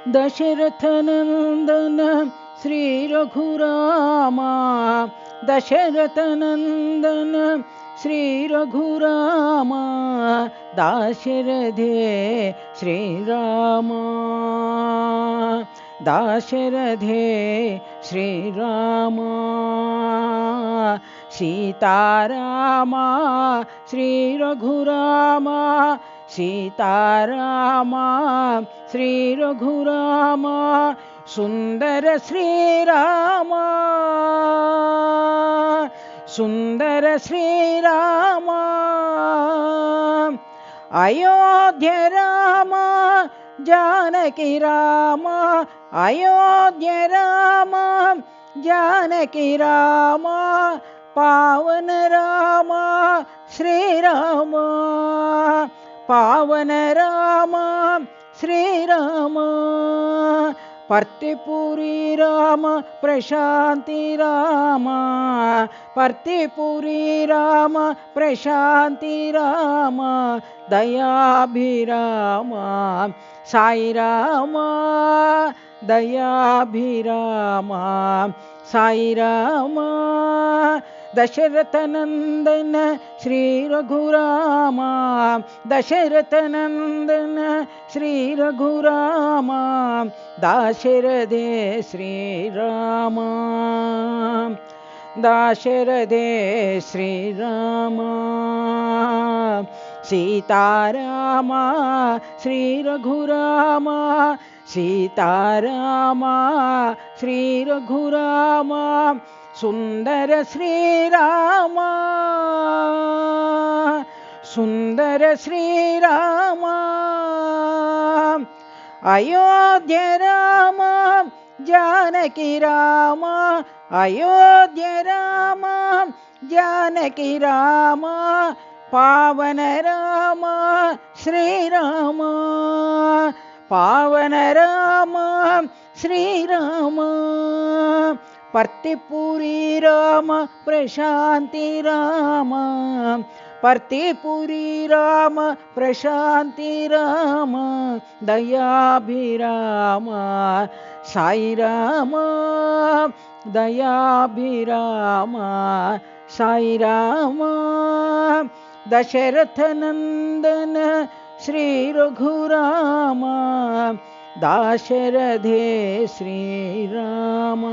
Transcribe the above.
दशरथनन्दन श्री रघुरामा दशरथनन्दन श्री रघुरामा दाशरथे श्रीरामा दाशरथे श्रीरामा सीतारामा श्री रघुरामा सीतारामा श्री रघुरामा सुंदर श्रीरामा सुंदर श्रीरामा अयोध्य रामा जानकी रामा अयोध्य रामा जानकी रामा पावन रामा श्रीरामा पावन रामा श्रीरामा पर्तिपुरी राम प्रशांति रामा पर्तिपुरी राम प्रशांति रामा दयाभिरामा साई रामा दयाभिरामा साई रामा दशरथनंदन श्री रघुरामा दशरथनंदन श्री रघुरामा दाशरथे श्रीरामा दाशरथे श्रीरामा सीतारामा श्री रघुरामा सीतारामा श्री रघुरामा सुंदर श्रीरामा सुंदर श्रीरामा अयोध्य रामा जानकी रामा अयोध्य रामा जानकी रामा पावन रामा श्रीरामा पावन रामा श्रीरामा पर्तिपुरी राम प्रशांति रामा पर्तिपुरी राम प्रशांति रामा दयाभिरामा साई रामा दयाभिरामा साई रामा दशरथनंदन श्री रघुरामा दाशरथे श्रीरामा।